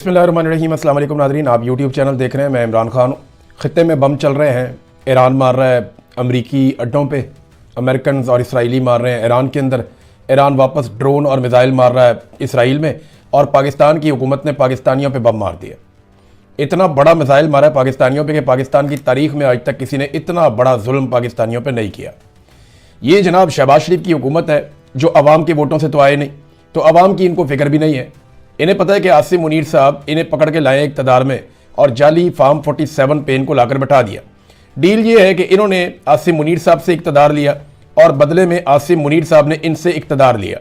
बिस्मिल्लाहिर्रहमानिर्रहीम। अस्सलाम वालेकुम नाज़रीन, आप यूट्यूब चैनल देख रहे हैं। मैं इमरान खान। ख़ित्ते में बम चल रहे हैं, ईरान मार रहा है अमरीकी अड्डों पे, अमेरिकन और इसराइली मार रहे हैं ईरान के अंदर। ईरान वापस ड्रोन और मिसाइल मार रहा है इसराइल में, और पाकिस्तान की हुकूमत ने पाकिस्तानियों पे बम मार दिया। इतना बड़ा मिसाइल मारा है पाकिस्तानियों पे कि पाकिस्तान की तारीख में आज तक किसी ने इतना बड़ा जुल्म पाकिस्तानियों पे नहीं किया। ये जनाब शहबाज शरीफ की हुकूमत है जो अवाम के वोटों से तो आए नहीं, तो अवाम की इनको फिक्र भी नहीं है। इन्हें पता है कि आसिम मुनीर साहब इन्हें पकड़ के लाए इक़्तिदार में और जाली फार्म 47 पे इनको लाकर बैठा दिया। डील ये है कि इन्होंने आसिम मुनीर साहब से इक़्तिदार लिया और बदले में आसिम मुनीर साहब ने इनसे इक़्तिदार लिया,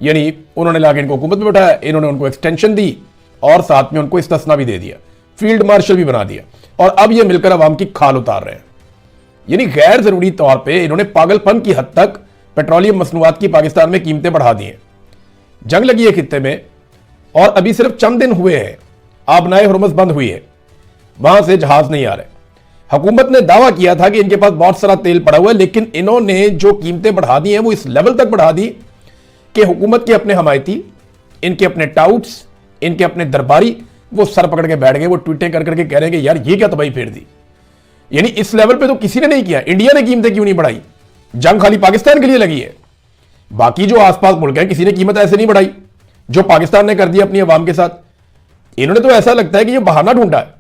यानी उन्होंने लाकर इनको हुकूमत में बैठाया, इन्होंने उनको एक्सटेंशन दी और साथ में उनको इस्तिस्ना भी दे दिया, फील्ड मार्शल भी बना दिया, और अब ये मिलकर अवाम की खाल उतार रहे हैं। यानी गैर ज़रूरी तौर पर इन्होंने पागलपन की हद तक पेट्रोलियम मसनूआत की पाकिस्तान में कीमतें बढ़ा दी हैं। जंग लगी है खित्ते में और अभी सिर्फ चंद दिन हुए हैं, आबनाए हुर्मुज़ बंद हुई है, वहां से जहाज नहीं आ रहे। हुकूमत ने दावा किया था कि इनके पास बहुत सारा तेल पड़ा हुआ है, लेकिन इन्होंने जो कीमतें बढ़ा दी हैं वो इस लेवल तक बढ़ा दी कि हुकूमत के अपने हमायती, इनके अपने टाउट्स, इनके अपने दरबारी वो सर पकड़ के बैठ गए। वो ट्वीटें कर करके कह रहे हैं कि यार ये क्या तबाही फेर दी। यानी इस लेवल पे तो किसी ने नहीं किया। इंडिया ने कीमतें क्यों नहीं बढ़ाई? जंग खाली पाकिस्तान के लिए लगी है, बाकी जो आसपास मुल्क हैं किसी ने कीमत ऐसे नहीं बढ़ाई जो पाकिस्तान ने कर दिया अपनी आवाम के साथ। इन्होंने तो ऐसा लगता है कि ये बहाना ढूंढा है,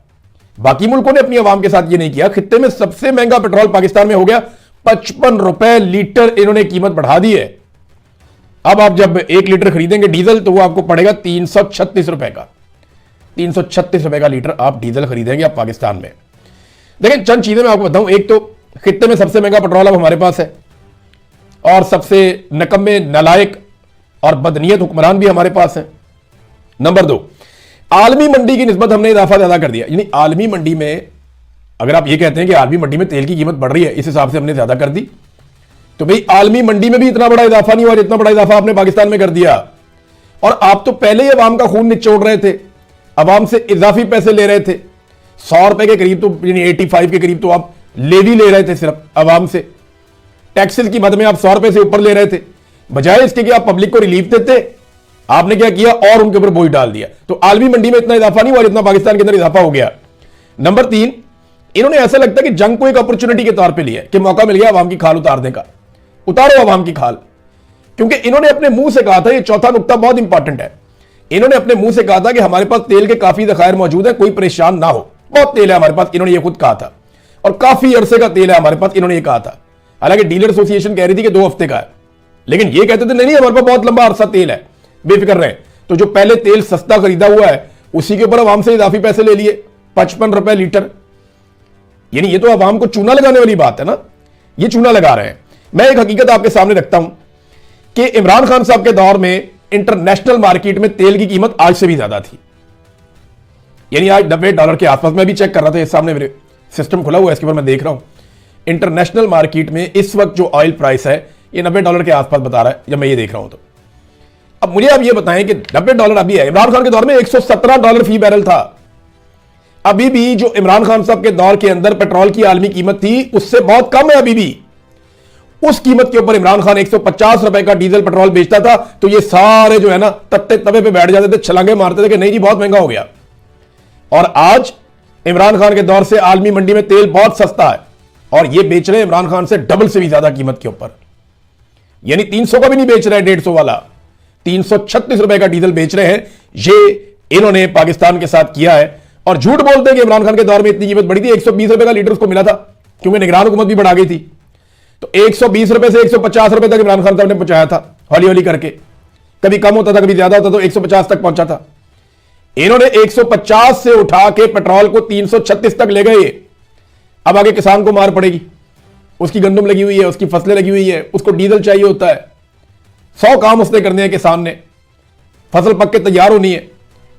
बाकी मुल्कों ने अपनी आवाम के साथ ये नहीं किया। खित्ते में सबसे महंगा पेट्रोल पाकिस्तान में हो गया 55 रुपए लीटर, इन्होंने कीमत बढ़ा दी है। अब आप जब 1 लीटर खरीदेंगे डीजल तो वो आपको पड़ेगा 336 रुपए का। 336 रुपए का लीटर आप डीजल खरीदेंगे आप पाकिस्तान में। देखिए चंद चीजें मैं आपको बताऊं। एक तो खित्ते में सबसे महंगा पेट्रोल अब हमारे पास है, और सबसे नकम्मे, नालायक और बदनीयत हुक्मरान भी हमारे पास है। नंबर 2, आलमी मंडी की निस्बत हमने इजाफा ज्यादा कर दिया। यानी आलमी मंडी में अगर आप ये कहते हैं कि आलमी मंडी में तेल की कीमत बढ़ रही है, इस हिसाब से हमने ज्यादा कर दी, तो भाई आलमी मंडी में भी इतना बड़ा इजाफा नहीं हुआ जितना बड़ा इजाफा आपने पाकिस्तान में कर दिया। और आप तो पहले ही अवाम का खून निचोड़ रहे थे, अवाम से इजाफी पैसे ले रहे थे। 100 रुपए के करीब तो, यानी 85 के करीब तो आप लेवी ले रहे थे सिर्फ अवाम से। टैक्सेस की मद में आप 100 रुपए से ऊपर ले रहे थे, बजाय इसके कि आप पब्लिक को रिलीफ देते, आपने क्या किया और उनके ऊपर बोझ डाल दिया। तो आलमी मंडी में इतना इजाफा नहीं हुआ जितना पाकिस्तान के अंदर इजाफा हो गया। नंबर 3, इन्होंने ऐसा लगता है कि जंग को एक अपॉर्चुनिटी के तौर पे लिया कि मौका मिल गया आवाम की खाल उतारने का। उतारो आवाम की खाल, क्योंकि इन्होंने अपने मुंह से कहा था, ये चौथा नुकता बहुत इंपॉर्टेंट है, इन्होंने अपने मुंह से कहा था कि हमारे पास तेल के काफी ज़खायर मौजूद है, कोई परेशान ना हो, बहुत तेल है हमारे पास, इन्होंने ये खुद कहा था, और काफी अरसे का तेल है हमारे पास, इन्होंने ये कहा था। हालांकि डीलर एसोसिएशन कह रही थी कि 2 हफ्ते का है, लेकिन ये कहते थे नहीं हमारे पास बहुत लंबा अरसा तेल है, बेफिक्र रहे। तो जो पहले तेल सस्ता खरीदा हुआ है उसी के ऊपर अवाम से इजाफी पैसे ले लिए, 55 रुपए लीटर। यानी ये तो अवाम को चूना लगाने वाली बात है ना, ये चूना लगा रहे हैं। मैं एक हकीकत आपके सामने रखता हूं कि इमरान खान साहब के दौर में इंटरनेशनल मार्केट में तेल की कीमत आज से भी ज्यादा थी। यानी आज $90 के आसपास। मैं भी चेक कर रहा था, सामने मेरे सिस्टम खुला हुआ है, इसके ऊपर मैं देख रहा हूं इंटरनेशनल मार्केट में इस वक्त जो ऑयल प्राइस है ये $90 के आसपास बता रहा है जब मैं ये देख रहा हूं। तो अब मुझे आप ये बताएं कि $90 अभी है, इमरान खान के दौर में $117 फी बैरल था। अभी भी जो इमरान खान साहब के दौर के अंदर पेट्रोल की आलमी कीमत थी उससे बहुत कम है अभी भी। उस कीमत के ऊपर इमरान खान 150 रुपए का डीजल पेट्रोल बेचता था, तो ये सारे जो है ना तत्ते तवे पे बैठ जाते थे, छलांगे मारते थे कि नहीं जी बहुत महंगा हो गया। और आज इमरान खान के दौर से आलमी मंडी में तेल बहुत सस्ता है और ये बेच रहे हैं इमरान खान से डबल से भी ज्यादा कीमत के ऊपर। यानी 300 का भी नहीं बेच रहे हैं, 150 वाला, 336 रुपए का डीजल बेच रहे हैं। ये इन्होंने पाकिस्तान के साथ किया है और झूठ बोलते हैं कि इमरान खान के दौर में इतनी कीमत बढ़ी थी। 120 रुपए का लीटर उसको मिला था क्योंकि निगरान हुकूमत भी बढ़ा गई थी। तो 120 रुपए से 150 रुपए तक इमरान खान साहब ने पहुंचाया था, हौली हौली करके, कभी कम होता था कभी ज्यादा होता, तो 150 तक पहुंचा था। इन्होंने 150 से उठा के पेट्रोल को 336 तक ले गए। अब आगे किसान को मार पड़ेगी, उसकी गंदम लगी हुई है, उसकी फसलें लगी हुई है, उसको डीजल चाहिए होता है, 100 काम उसने करने हैं किसान ने, फसल पक के तैयार होनी है,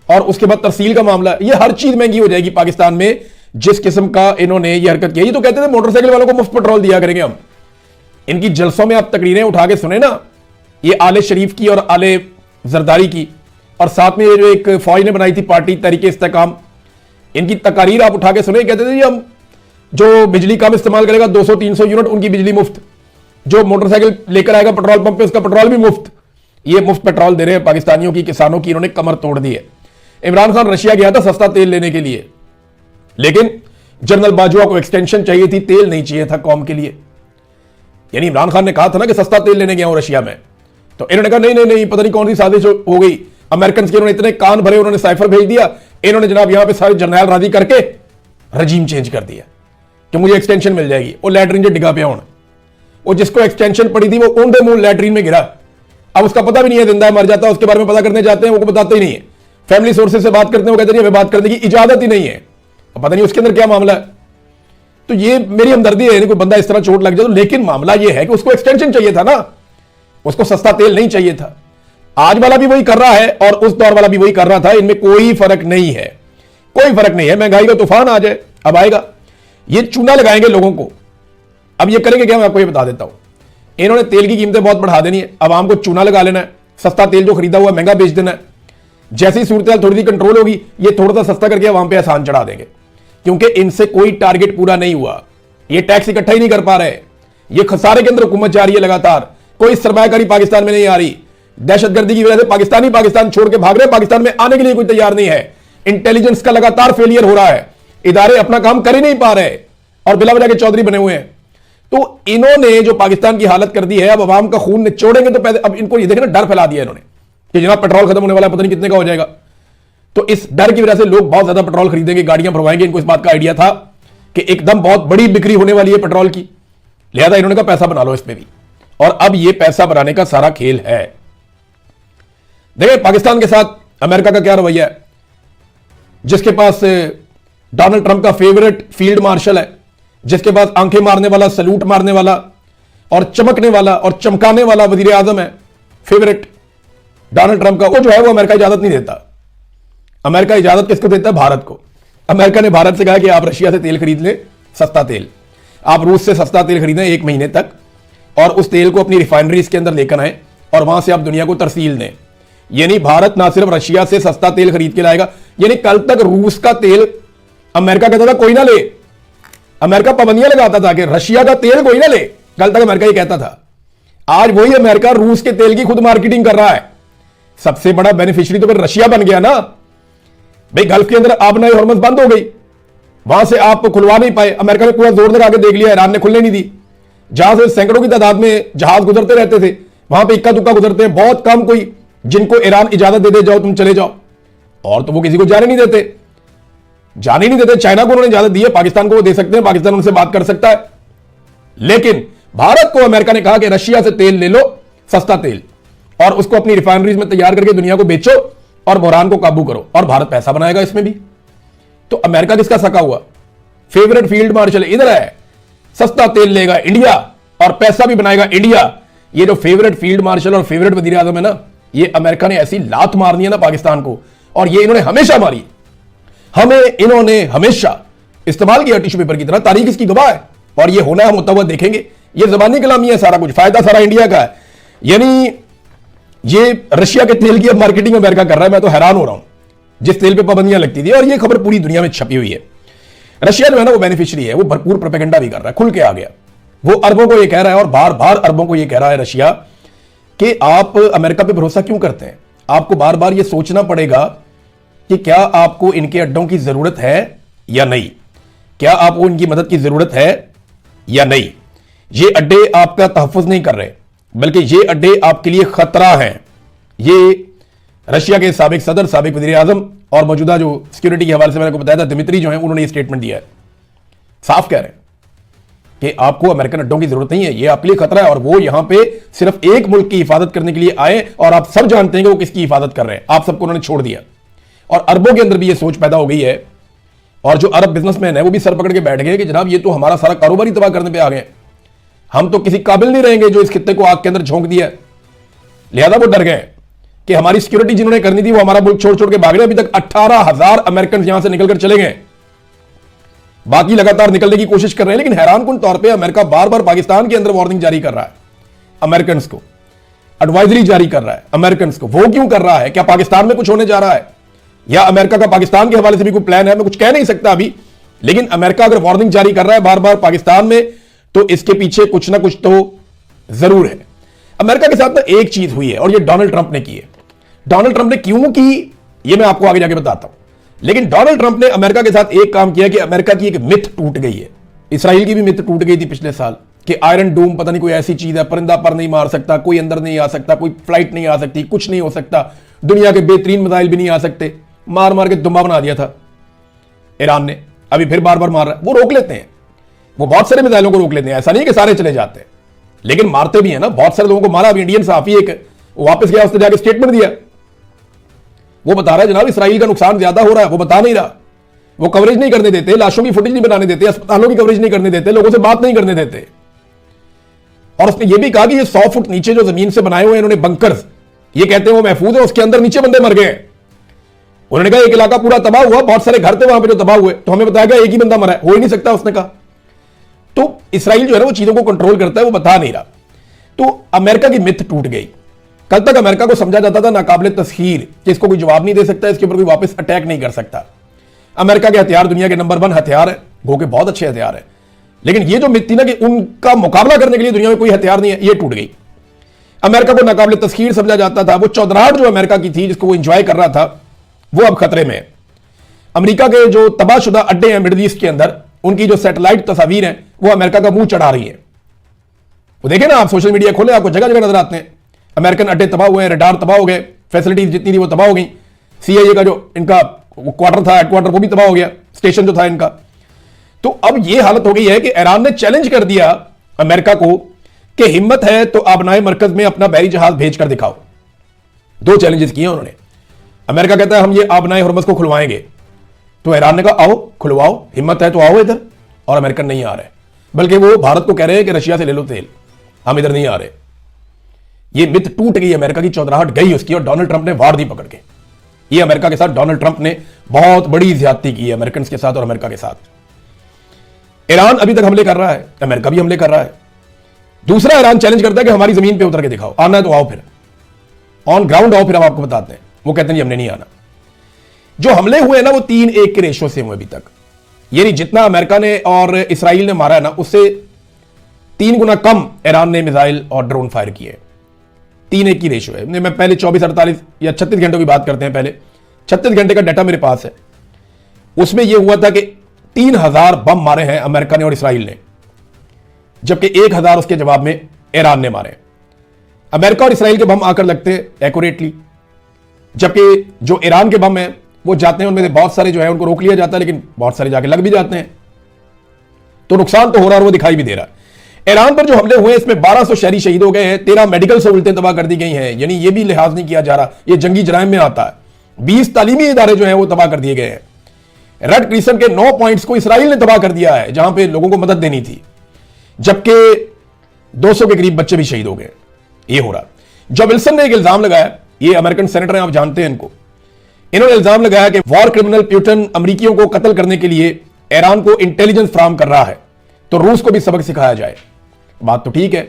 और उसके बाद तरसील का मामला है। ये हर चीज महंगी हो जाएगी पाकिस्तान में जिस किस्म का इन्होंने ये हरकत की। ये तो कहते थे मोटरसाइकिल वालों को मुफ्त पेट्रोल दिया करेंगे हम। इनकी जलसों में आप तकरीरें उठा के सुने ना, ये आले शरीफ की और आले जरदारी की, और साथ में ये जो एक फौज ने बनाई थी पार्टी तहरीक इस्तेकाम, इनकी तकारीर आप उठा के सुने। कहते थे जी हम जो बिजली कम इस्तेमाल करेगा 200-300 यूनिट उनकी बिजली मुफ्त, जो मोटरसाइकिल लेकर आएगा पेट्रोल पंप पे उसका पेट्रोल भी मुफ्त। ये मुफ्त पेट्रोल दे रहे हैं पाकिस्तानियों की, किसानों की इन्होंने कमर तोड़ दी है। इमरान खान रशिया गया था सस्ता तेल लेने के लिए, लेकिन जनरल बाजवा को एक्सटेंशन चाहिए थी, तेल नहीं चाहिए था कौम के लिए। यानी इमरान खान ने कहा था ना कि सस्ता तेल लेने गया हूं रशिया में, तो इन्होंने कहा नहीं नहीं नहीं, पता नहीं कौन सी साजिश हो गई। अमेरिकन के उन्होंने इतने कान भरे, उन्होंने साइफर भेज दिया, इन्होंने जनाब यहां पे सारे जर्नल राजी करके रजीम चेंज कर दिया कि मुझे एक्सटेंशन मिल जाएगी। वो लैटरीन जो डिगा पे होना, वो जिसको एक्सटेंशन पड़ी थी वो ऊंधे मुंह लैटरीन में गिरा। अब उसका पता भी नहीं है जिंदा है मर जाता है, उसके बारे में पता करने जाते हैं वो बताते ही नहीं है। फैमिली सोर्सेज से बात करते हैं, वो कहते हैं हमें बात करने की इजाजत ही नहीं है। अब पता नहीं उसके अंदर क्या मामला है। तो ये मेरी हमदर्दी है, कोई बंदा इस तरह चोट लग जाए तो, लेकिन मामला ये है कि उसको एक्सटेंशन चाहिए था ना, उसको सस्ता तेल नहीं चाहिए था। आज वाला भी वही कर रहा है और उस दौर वाला भी वही कर रहा था, इनमें कोई फर्क नहीं है, कोई फर्क नहीं है। महंगाई का तूफान आ जाए, अब आएगा, ये चूना लगाएंगे लोगों को। अब ये करेंगे क्या, मैं आपको ये बता देता हूं। इन्होंने तेल की कीमतें बहुत बढ़ा देनी है, आवाम को चूना लगा लेना है, सस्ता तेल जो खरीदा हुआ महंगा बेच देना है। जैसी सूरत थोड़ी सी कंट्रोल होगी, ये थोड़ा सा सस्ता करके आवाम पे आसान चढ़ा देंगे, क्योंकि इनसे कोई टारगेट पूरा नहीं हुआ। ये टैक्स इकट्ठा ही नहीं कर पा रहे, ये खसारे के अंदर हुकूमत जा रही है लगातार, कोई सरमायाकारी पाकिस्तान में नहीं आ रही। दहशतगर्दी की वजह से पाकिस्तान छोड़ के भाग रहे, पाकिस्तान में आने के लिए कोई तैयार नहीं है। इंटेलिजेंस का लगातार फेलियर हो रहा है, इदारे अपना काम कर ही नहीं पा रहे और बिला वजह के चौधरी बने हुए हैं। तो इन्होंने जो पाकिस्तान की हालत कर दी है, अब अवाम का खून निचोड़ेंगे तो अब इनको ये देखे ना, डर फैला दिया इन्होंने कि जनाब पेट्रोल खत्म होने वाला है, पता नहीं कितने का हो जाएगा। तो इस डर की वजह से लोग बहुत ज्यादा पेट्रोल खरीदेंगे, गाड़ियां भरवाएंगे। इनको इस बात का आइडिया था कि एकदम बहुत बड़ी बिक्री होने वाली है पेट्रोल की, लिहाजा इन्होंने कहा पैसा बना लो इसमें भी। और अब ये पैसा बनाने का सारा खेल है। देखिए पाकिस्तान के साथ अमेरिका का क्या रवैया है। जिसके पास डोनाल्ड ट्रंप का फेवरेट फील्ड मार्शल है, जिसके पास आंखें मारने वाला, सलूट मारने वाला और चमकने वाला और चमकाने वाला वजीर आजम है फेवरेट डोनाल्ड ट्रंप का, वो जो है वो अमेरिका इजाजत नहीं देता। अमेरिका इजाजत किसको देता है? भारत को। अमेरिका ने भारत से कहा कि आप रशिया से तेल खरीद लें, सस्ता तेल, आप रूस से सस्ता तेल खरीदें 1 महीने तक, और उस तेल को अपनी रिफाइनरीज के अंदर लेकर आए और वहां से आप दुनिया को तरसील दें। यानी भारत ना सिर्फ रशिया से सस्ता तेल खरीद के लाएगा, यानी कल तक रूस का तेल अमेरिका कहता था कोई ना ले, अमेरिका पाबंदियां लगाता था कि रशिया का तेल कोई ना ले, कल तक अमेरिका ये कहता था। आज वही अमेरिका रूस के तेल की खुद मार्केटिंग कर रहा है। सबसे बड़ा बेनिफिशियरी तो फिर रशिया बन गया ना भाई। गल्फ के अंदर आबना हॉर्मस बंद हो गई, वहां से आप खुलवा नहीं पाए। अमेरिका ने पूरा जोर लगा के देख लिया, ईरान ने खुलने नहीं दी। जहां से सैकड़ों की तादाद में जहाज गुजरते रहते थे, वहां पे इक्का दुक्का गुजरते हैं, बहुत कम कोई जिनको ईरान इजाजत दे दे जाओ तुम चले जाओ, और तो वो किसी को जाने नहीं देते, जाने नहीं देते। चाइना को उन्होंने इजाजत दी है, पाकिस्तान को वो दे सकते हैं, पाकिस्तान उनसे बात कर सकता है। लेकिन भारत को अमेरिका ने कहा कि रशिया से तेल ले लो, सस्ता तेल, और उसको अपनी रिफाइनरीज में तैयार करके दुनिया को बेचो और बुहरान को काबू करो, और भारत पैसा बनाएगा इसमें भी। तो अमेरिका किसका सका हुआ? फेवरेट फील्ड मार्शल इधर है, सस्ता तेल लेगा इंडिया और पैसा भी बनाएगा इंडिया। ये जो फेवरेट फील्ड मार्शल और फेवरेट वजीर आजम है ना, ये अमेरिका ने ऐसी लात मारनी है ना पाकिस्तान को, और ये इन्होंने हमेशा मारी, हमें इन्होंने हमेशा इस्तेमाल किया टिश्यू पेपर की तरह। तारीख इसकी गवाह है, और ये होना हम होता हुआ देखेंगे। ये जबानी कलामी है, सारा कुछ फायदा सारा इंडिया का है। यानी ये रशिया के तेल की अब मार्केटिंग अमेरिका कर रहा है। मैं तो हैरान हो रहा हूं, जिस तेल पे पाबंदियां लगती थी, और ये खबर पूरी दुनिया में छपी हुई है। रशिया जो है ना वो बेनिफिशियरी है, वो भरपूर प्रोपेगेंडा भी कर रहा है, खुल के आ गया। वो अरबों को ये कह रहा है, और बार बार अरबों को ये कह रहा है रशिया कि आप अमेरिका पे भरोसा क्यों करते हैं। आपको बार बार ये सोचना पड़ेगा कि क्या आपको इनके अड्डों की जरूरत है या नहीं, क्या आपको इनकी मदद की जरूरत है या नहीं। ये अड्डे आपका तहफ़्फ़ुज़ नहीं कर रहे, बल्कि ये अड्डे आपके लिए खतरा हैं। ये रशिया के साबिक सदर, साबिक वज़ीर आज़म और मौजूदा जो सिक्योरिटी के हवाले से मैंने को बताया था दिमित्री जो है, उन्होंने ये स्टेटमेंट दिया है, साफ कह रहे हैं कि आपको अमेरिकन अड्डों की जरूरत नहीं है, ये आपके लिए खतरा है। और वो यहां पे सिर्फ एक मुल्क की हिफाजत करने के लिए आए, और आप सब जानते हैं कि वो किसकी हिफाजत कर रहे हैं। आप सबको उन्होंने छोड़ दिया, और अरबों के अंदर भी ये सोच पैदा हो गई है, और जो अरब बिजनेसमैन है वो भी सर पकड़ के बैठ गए कि जनाब ये तो हमारा सारा कारोबार ही तबाह करने पे आ गए, हम तो किसी काबिल नहीं रहेंगे जो इस खित्ते को आग के अंदर झोंक दिया। लिहाजा वो डर गए कि हमारी सिक्योरिटी जिन्होंने करनी थी वो हमारा मुल्क छोड़ छोड़ के भाग रहे। अभी तक 18,000 अमेरिकन यहां से निकलकर चले गए, बाकी लगातार निकलने की कोशिश कर रहे हैं। लेकिन हैरानकुन तौर पे अमेरिका बार बार पाकिस्तान के अंदर वार्निंग जारी कर रहा है, अमेरिकन को एडवाइजरी जारी कर रहा है अमेरिकन को। वो क्यों कर रहा है? क्या पाकिस्तान में कुछ होने जा रहा है, या अमेरिका का पाकिस्तान के हवाले से भी कोई प्लान है? मैं कुछ कह नहीं सकता अभी, लेकिन अमेरिका अगर वार्निंग जारी कर रहा है बार बार पाकिस्तान में, तो इसके पीछे कुछ ना कुछ तो जरूर है। अमेरिका के साथ ना एक चीज हुई है, और ये डोनाल्ड ट्रंप ने की है। डोनाल्ड ट्रंप ने क्यों की, ये मैं आपको आगे जाके बताता हूं। लेकिन डोनाल्ड ट्रंप ने अमेरिका के साथ एक काम किया कि अमेरिका की एक मिथ टूट गई है। इसराइल की भी मिथ टूट गई थी पिछले साल कि आयरन डोम पता नहीं कोई ऐसी चीज है, परिंदा पर नहीं मार सकता, कोई अंदर नहीं आ सकता, कोई फ्लाइट नहीं आ सकती, कुछ नहीं हो सकता, दुनिया के बेहतरीन मिसाइल भी नहीं आ सकते। मार मार के दुम्बा बना दिया था ईरान ने। अभी फिर बार बार मार रहा है। वो रोक लेते हैं, वो बहुत सारे मिसाइलों को रोक लेते हैं। ऐसा नहीं कि सारे चले जाते हैं, लेकिन मारते भी है ना। बहुत सारे लोगों को मारा। अभी इंडियन सहाफी एक वापस गया, उसने जाके स्टेटमेंट दिया। वो बता रहा है जनाब इसराइल का नुकसान ज्यादा हो रहा है। वो बता नहीं रहा, वो कवरेज नहीं करने देते, लाशों की फुटेज नहीं बनाने देते, अस्पतालों की कवरेज नहीं करने देते, लोगों से बात नहीं करने देते। और उसने ये भी कहा कि ये 100 फुट नीचे जो जमीन से बनाए हुए इन्होंने बंकर्स, ये कहते हैं वो महफूज है, उसके अंदर नीचे बंदे मर गए। उन्होंने कहा एक इलाका पूरा तबाह हुआ, बहुत सारे घर थे वहां पे जो तबाह हुए, तो हमें बताया गया एक ही बंदा मरा है, हो ही नहीं सकता उसने कहा। तो इसराइल जो है ना वो चीजों को कंट्रोल करता है, वो बता नहीं रहा। तो अमेरिका की मिथ टूट गई। कल तक अमेरिका को समझा जाता था नाकाबिले तस्खीर कि इसको कोई जवाब नहीं दे सकता, इसके ऊपर कोई वापस अटैक नहीं कर सकता। अमेरिका के हथियार दुनिया के नंबर 1 हथियार है, गो के बहुत अच्छे हथियार है। लेकिन ये जो मिथ थी ना कि उनका मुकाबला करने के लिए दुनिया में कोई हथियार नहीं है, ये टूट गई। अमेरिका को नाकाबिले तस्खीर समझा जाता था। वो चौधराहट जो अमेरिका की थी, जिसको वो इंजॉय कर रहा था, वो अब खतरे में है। अमेरिका के जो तबाहशुदा अड्डे हैं मिडिल ईस्ट के अंदर, उनकी जो सैटेलाइट तस्वीर हैं वो अमेरिका का मुंह चढ़ा रही है। वो देखें ना, आप सोशल मीडिया खोले, आपको जगह जगह नजर आते हैं। अमेरिकन अड्डे तबाह हुए हैं, रडार तबाह हो गए, फैसिलिटीज जितनी थी वो तबाह हो गई। सीआईए का जो इनका क्वार्टर था, हेडक्वार्टर, वो भी तबाह हो गया, स्टेशन जो था इनका। तो अब ये हालत हो गई है कि ईरान ने चैलेंज कर दिया अमेरिका को कि हिम्मत है तो आबनाए मरकज में अपना बहरी जहाज भेजकर दिखाओ। 2 चैलेंजेस किए उन्होंने। अमेरिका कहता है हम ये आबनाए हुर्मुज़ को खुलवाएंगे, तो ईरान ने कहा आओ खुलवाओ, हिम्मत है तो आओ इधर। और अमेरिकन नहीं आ रहे, बल्कि वो भारत को कह रहे हैं कि रशिया से ले लो तेल, हम इधर नहीं आ रहे। ये मिथ टूट गई, अमेरिका की चौधराहट गई उसकी, और डोनाल्ड ट्रंप ने वार दी पकड़ के। ये अमेरिका के साथ डोनाल्ड ट्रंप ने बहुत बड़ी ज्यादती की है, अमेरिकन के साथ और अमेरिका के साथ। ईरान अभी तक हमले कर रहा है, अमेरिका भी हमले कर रहा है। दूसरा, ईरान चैलेंज करता है कि हमारी जमीन पे उतर के दिखाओ, आना है तो आओ, फिर ऑन ग्राउंड आओ, फिर हम आपको बताते हैं। वो कहते हैं हमने नहीं आना। जो हमले हुए हैं ना वो 3-1 के रेशो से हुए अभी तक। यानी जितना अमेरिका ने और इसराइल ने मारा है ना, उससे 3 गुना कम ईरान ने मिसाइल और ड्रोन फायर किए। 3-1 की रेशो है। मैं पहले 24, 48 या 36 घंटों की बात करते हैं। पहले 36 घंटे का डाटा मेरे पास है। उसमें यह हुआ था कि 3000 बम मारे हैं अमेरिका ने और इसराइल ने, जबकि 1000 उसके जवाब में ईरान ने मारे। अमेरिका और इसराइल के बम आकर लगते हैं एक्यूरेटली, जबकि जो ईरान के बम हैं वो जाते हैं, उनमें से बहुत सारे जो है उनको रोक लिया जाता है, लेकिन बहुत सारे जाके लग भी जाते हैं। तो नुकसान तो हो रहा है और वो दिखाई भी दे रहा है। ईरान पर जो हमले हुए इसमें 1200 शहरी शहीद हो गए हैं, 13 मेडिकल सहूलतें तबाह कर दी गई हैं। यानी ये भी लिहाज नहीं किया जा रहा, ये जंगी जराइम में आता है। 20 तालीमी इदारे जो हैं वो तबाह कर दिए गए हैं। रेड क्रिसेंट के 9 पॉइंट्स को इसराइल ने तबाह कर दिया है, जहां पे लोगों को मदद देनी थी, जबकि 200 के करीब बच्चे भी शहीद हो गए। ये हो रहा। जो विल्सन ने एक इल्जाम लगाया, ये अमेरिकन सेनेटर हैं, आप जानते हैं इनको, इन्होंने इल्जाम लगाया कि वॉर क्रिमिनल प्यूटन अमरीकियों को कत्ल करने के लिए ईरान को इंटेलिजेंस फ्राहम कर रहा है, तो रूस को भी सबक सिखाया जाए। बात तो ठीक है,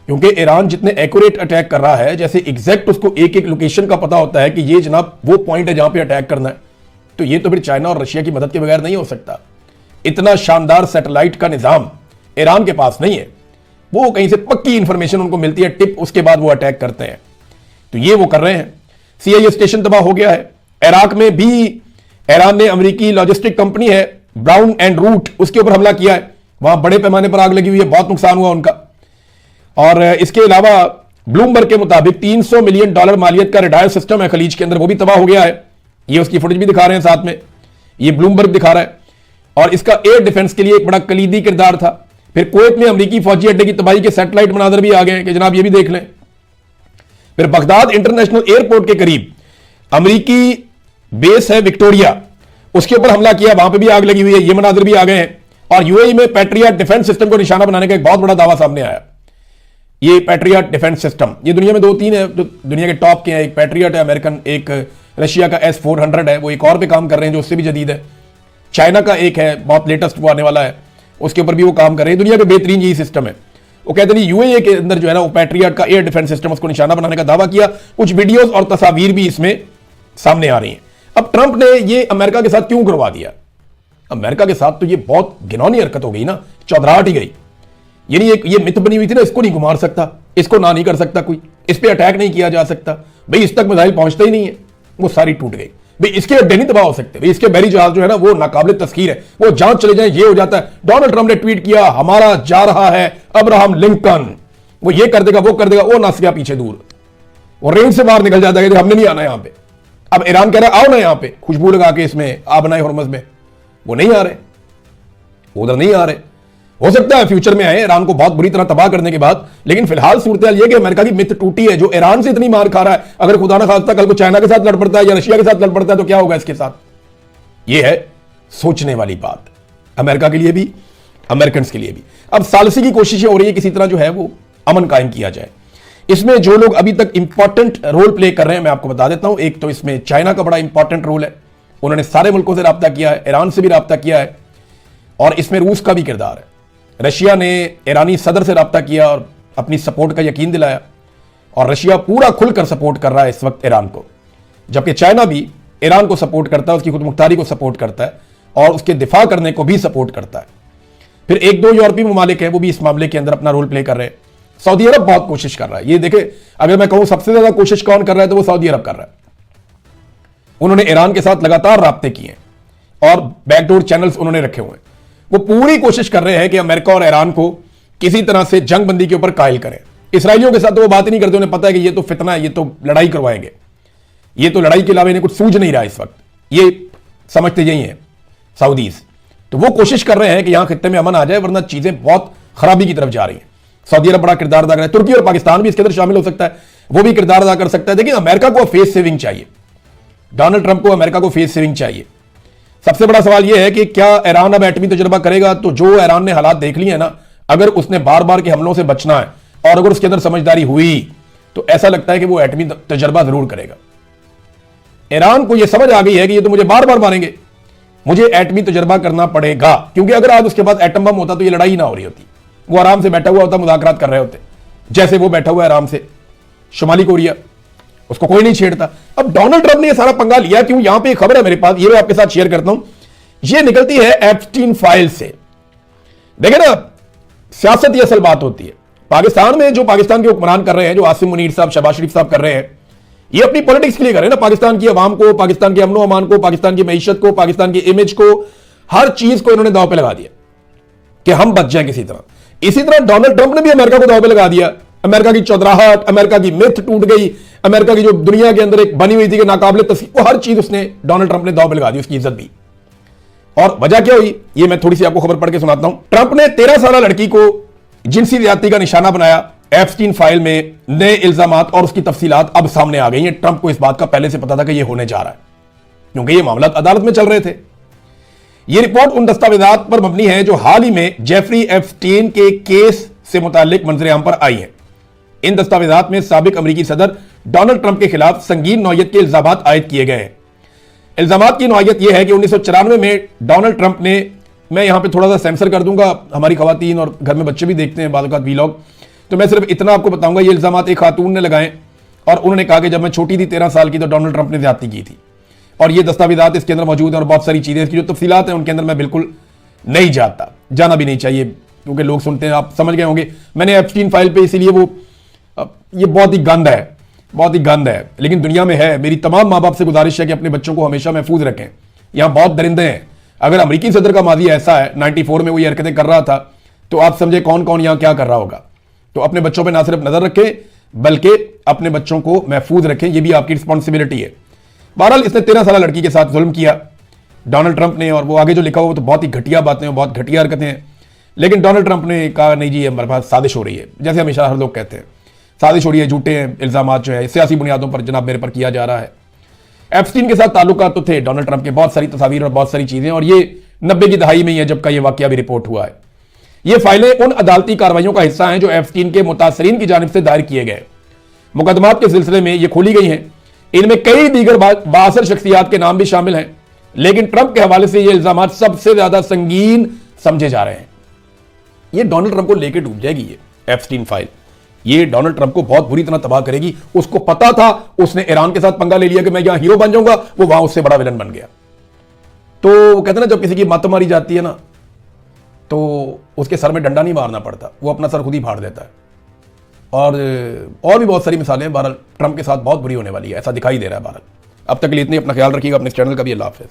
क्योंकि ईरान जितने एक्यूरेट अटैक कर रहा है, जैसे एग्जैक्ट उसको एक एक लोकेशन का पता होता है कि ये जनाब वो पॉइंट है जहां पे अटैक करना है, तो ये तो फिर चाइना और रशिया की मदद के बगैर नहीं हो सकता। इतना शानदार सैटेलाइट का निजाम ईरान के पास नहीं है। वो कहीं से पक्की इंफॉर्मेशन उनको मिलती है, टिप, उसके बाद वो अटैक करते हैं। तो ये वो कर रहे हैं। सीआईए स्टेशन तबाह हो गया है। इराक में भी ईरान ने अमेरिकी लॉजिस्टिक कंपनी है ब्राउन एंड रूट, उसके ऊपर हमला किया है। वहां बड़े पैमाने पर आग लगी हुई है, बहुत नुकसान हुआ उनका। और इसके अलावा ब्लूमबर्ग के मुताबिक $300 मिलियन मालियत का रडार सिस्टम है खलीज के अंदर, वो भी तबाह हो गया है। ये उसकी फुटेज भी दिखा रहे हैं साथ में, ये ब्लूमबर्ग दिखा रहा है। और इसका एयर डिफेंस के लिए एक बड़ा कलीदी किरदार था। फिर कुवैत में अमेरिकी फौजी अड्डे की तबाही के सैटेलाइट मनाजर भी आ गए कि जनाब ये भी देख लें। फिर बगदाद इंटरनेशनल एयरपोर्ट के करीब अमेरिकी बेस है विक्टोरिया, उसके ऊपर हमला किया, वहां पे भी आग लगी हुई है, ये मनाजर भी आ गए हैं। और यूएई में पैट्रियट डिफेंस सिस्टम को निशाना बनाने का एक बहुत बड़ा दावा सामने आया। ये पैट्रियट डिफेंस सिस्टम, ये दुनिया में 2-3 है जो दुनिया के टॉप के हैं। एक पैट्रियट है अमेरिकन, एक रशिया का S-400 है, वो एक और पे काम कर रहे हैं जो उससे भी जदीद है। चाइना का एक है, बहुत लेटेस्ट वो आने वाला है, उसके ऊपर भी वो काम कर रहे हैं। दुनिया के बेहतरीन यही सिस्टम है। वो कहते हैं यूएई के अंदर जो है ना वो पैट्रियट का एयर डिफेंस सिस्टम, उसको निशाना बनाने का दावा किया। कुछ वीडियोस और तस्वीर भी इसमें सामने आ रही हैं। अब ट्रंप ने ये अमेरिका के साथ क्यों करवा दिया? अमेरिका के साथ तो ये बहुत घिनौनी हरकत हो गई ना, चौधराहट ही गई। यानी ये मिथ बनी हुई थी ना, इसको नहीं घुमा सकता, इसको ना नहीं कर सकता कोई, इस पर अटैक नहीं किया जा सकता। भाई इस तक मिसाइल पहुंचता ही नहीं है, वो सारी टूट गई। भाई इसके अड्डे नहीं तबाह हो सकते, भाई इसके बहरी जहाज जो है ना वो नाकाबिल तस्खीर है, वो जहां चले जाए ये हो जाता है। डोनाल्ड ट्रंप ने ट्वीट किया हमारा जा रहा है अब्राहम लिंकन, वो ये कर देगा वो कर देगा, वो नस गया पीछे दूर, वो रेंज से बाहर निकल जाता है कि हमने नहीं आना यहां पे। अब ईरान कह रहा है आओ ना यहां पे खुशबू लगा के इसमें आबनाए हुर्मुज़ में, वो नहीं आ रहे, उधर नहीं आ रहे। हो सकता है फ्यूचर में आए ईरान को बहुत बुरी तरह तबाह करने के बाद, लेकिन फिलहाल सूरत ये कि अमेरिका की मित्र टूटी है, जो ईरान से इतनी मार खा रहा है, अगर खुदा ना खास्ता कल को चाइना के साथ लड़ पड़ता है या रशिया के साथ लड़ पड़ता है तो क्या होगा इसके साथ। यह है सोचने वाली बात, अमेरिका के लिए भी अमेरिकन के लिए भी। अब सालसी की कोशिशें हो रही है किसी तरह जो है वो अमन कायम किया जाए। इसमें जो लोग अभी तक इंपॉर्टेंट रोल प्ले कर रहे हैं मैं आपको बता देता हूं। एक तो इसमें चाइना का बड़ा इंपॉर्टेंट रोल है, उन्होंने सारे मुल्कों से राब्ता किया है, ईरान से भी राब्ता किया है, और इसमें रूस का भी किरदार है। रशिया ने ईरानी सदर से राब्ता किया और अपनी सपोर्ट का यकीन दिलाया, और रशिया पूरा खुलकर सपोर्ट कर रहा है इस वक्त ईरान को, जबकि चाइना भी ईरान को सपोर्ट करता है, उसकी खुदमुख्तारी को सपोर्ट करता है और उसके दिफा करने को भी सपोर्ट करता है। फिर एक दो यूरोपीय ममालिक हैं वो भी इस मामले के अंदर अपना रोल प्ले कर रहे हैं। सऊदी अरब बहुत कोशिश कर रहा है, ये देखे अगर मैं कहूं सबसे ज्यादा कोशिश कौन कर रहा है तो वो सऊदी अरब कर रहा है। उन्होंने ईरान के साथ लगातार राब्ते किए हैं और बैकडोर चैनल्स उन्होंने रखे हुए हैं। वो पूरी कोशिश कर रहे हैं कि अमेरिका और ईरान को किसी तरह से जंग बंदी के ऊपर कायल करें। इसराइलियों के साथ तो वो बात ही नहीं करते, उन्हें पता है कि ये तो फितना है, ये तो लड़ाई करवाएंगे, ये तो लड़ाई के अलावा इन्हें कुछ सूझ नहीं रहा इस वक्त, ये समझते यही है सऊदीज। तो वो कोशिश कर रहे हैं कि यहां खित्ते में अमन आ जाए, वरना चीजें बहुत खराबी की तरफ जा रही हैं। सऊदी अरब बड़ा किरदार अदा कर रहा है, तुर्की और पाकिस्तान भी इसके अंदर शामिल हो सकता है, वो भी किरदार अदा कर सकता है। देखिए अमेरिका को फेस सेविंग चाहिए, डोनाल्ड ट्रंप को अमेरिका को फेस सेविंग चाहिए। सबसे बड़ा सवाल यह है कि क्या ईरान अब एटमी तजुर्बा करेगा? तो जो ईरान ने हालात देख लिए हैं ना, अगर उसने बार बार के हमलों से बचना है और अगर उसके अंदर समझदारी हुई तो ऐसा लगता है कि वो एटमी तजुर्बा जरूर करेगा। ईरान को यह समझ आ गई है कि ये तो मुझे बार बार मारेंगे, मुझे एटमी तजुर्बा करना पड़ेगा, क्योंकि अगर आज उसके बाद एटम बम होता तो ये लड़ाई ना हो रही होती, वो आराम से बैठा हुआ होता, मुज़ाकरात कर रहे होते, जैसे वो बैठा हुआ है आराम से शुमाली कोरिया, उसको कोई नहीं छेड़ता। अब डोनाल्ड ट्रंप ने ये सारा पंगा लिया, क्यों? यहां पे एक खबर है मेरे पास, ये मैं आपके साथ शेयर करता हूं। ये निकलती है एप्स्टीन फाइल से। देखे ना, सियासत की असल बात होती है। पाकिस्तान में जो पाकिस्तान के हुक्मरान कर रहे हैं, जो आसिम मुनीर साहब, शहबाज शरीफ साहब कर रहे हैं, ये अपनी पॉलिटिक्स के लिए कर रहे हैं ना, पाकिस्तान की अवाम को, पाकिस्तान के अमनो अमान को, पाकिस्तान की मईशत को, पाकिस्तान की इमेज को, हर चीज को इन्होंने दांव पे लगा दिया कि हम बच जाए किसी तरह। इसी तरह डोनाल्ड ट्रंप ने भी अमेरिका को दांव पे लगा दिया। अमेरिका की चौधराहट, अमेरिका की मिथ टूट गई, अमेरिका की जो दुनिया के अंदर एक बनी हुई थी कि नाकाबिले तस्वीर, वो हर चीज उसने डोनाल्ड ट्रंप ने दांव पे लगा दी, उसकी इज्जत भी। और वजह क्या हुई ये मैं थोड़ी सी आपको खबर पढ़ के सुनाता हूं। ट्रंप ने 13 साल लड़की को जिनसी ज्यादती का निशाना बनाया। एप्स्टीन फाइल में नए इल्जामात और उसकी तफसीलात अब सामने आ गई हैं। ट्रंप को इस बात का पहले से पता था कि यह होने जा रहा है, क्योंकि ये मामला अदालत में चल रहे थे। यह रिपोर्ट उन दस्तावेजात पर मबनी है जो हाल ही में जेफरी एप्स्टीन के केस से मुतालिक मंजरेआम पर आई है। इन दस्तावेजात में साबिक अमेरिकी सदर डोनाल्ड ट्रंप के खिलाफ संगीन नौयत के इल्जामात आयद किए गए हैं। इल्जामात की नौयत यह है कि 1994 में डोनाल्ड ट्रंप ने, मैं यहां पे थोड़ा सा सेंसर कर दूंगा, हमारी खवातीन और घर में बच्चे भी देखते हैं बाज़ औक़ात वीलॉग, तो मैं सिर्फ इतना आपको बताऊंगा। ये इल्जामात एक खातून ने लगाए और उन्होंने कहा कि जब मैं छोटी थी 13 साल की तो डोनाल्ड ट्रंप ने ज्यादती की थी, और ये दस्तावेजात इसके अंदर मौजूद हैं और बहुत सारी चीजें, इसकी जो तफसीलात हैं उनके अंदर मैं बिल्कुल नहीं जाता, जाना भी नहीं चाहिए, क्योंकि लोग सुनते हैं, आप समझ गए होंगे। मैंने एप्स्टीन फाइल पे इसीलिए वो, ये बहुत ही गंद है, बहुत ही गंद है, लेकिन दुनिया में है। मेरी तमाम माँ बाप से गुजारिश है कि अपने बच्चों को हमेशा महफूज रखें। यहां बहुत दरिंदे हैं। अगर अमेरिकी सदर का माजी ऐसा है, 94 में वो ये हरकतें कर रहा था, तो आप समझे कौन कौन यहां क्या कर रहा होगा। तो अपने बच्चों पर ना सिर्फ नजर रखें बल्कि अपने बच्चों को महफूज रखें, यह भी आपकी रिस्पॉन्सिबिलिटी है। बहरहाल इसने 13 साल लड़की के साथ जुल्म किया डोनाल्ड ट्रंप ने, और वो आगे जो लिखा हुआ तो बहुत ही घटिया बातें, बहुत घटिया हरकतें हैं। लेकिन डोनाल्ड ट्रंप ने कहा नहीं जी, ये हमारे पास साजिश हो रही है, जैसे हमेशा हर लोग कहते हैं साजिश हो रही है, झूठे हैं इल्जामात जो है सियासी बुनियादों पर जनाब मेरे पर किया जा रहा है। एप्स्टीन के साथ ताल्लुकात तो थे डोनाल्ड ट्रंप के, बहुत सारी तस्वीर और बहुत सारी चीजें, और ये 90 की दहाई में ही है जबकि ये वाकया भी रिपोर्ट हुआ है। ये फाइलें उन अदालती कार्रवाइयों का हिस्सा हैं जो एप्स्टीन के मुतासरीन की जानिब से दायर किए गए मुकदमात के सिलसिले में ये खोली गई हैं। इनमें कई दीगर बाअसर शख्सियात के नाम भी शामिल हैं, लेकिन ट्रंप के हवाले से ये इल्जामात सबसे ज्यादा संगीन समझे जा रहे हैं। ये डोनाल्ड ट्रंप को लेकर डूब जाएगी ये एप्स्टीन फाइल, ये डोनाल्ड ट्रंप को बहुत बुरी तरह तबाह करेगी। उसको पता था, उसने ईरान के साथ पंगा ले लिया कि मैं यहां हीरो बन जाऊंगा, वो वहां उससे बड़ा विलन बन गया। तो वो कहते हैं ना, जब किसी की मत मारी जाती है ना तो उसके सर में डंडा नहीं मारना पड़ता, वो अपना सर खुद ही फाड़ देता है। और भी बहुत सारी मिसालें बहरहाल ट्रंप के साथ बहुत बुरी होने वाली है, ऐसा दिखाई दे रहा है बहरहाल। अब तक के लिए इतनी, अपना ख्याल रखिएगा, अपने इस चैनल का भी। अल्लाह हाफ़िज़।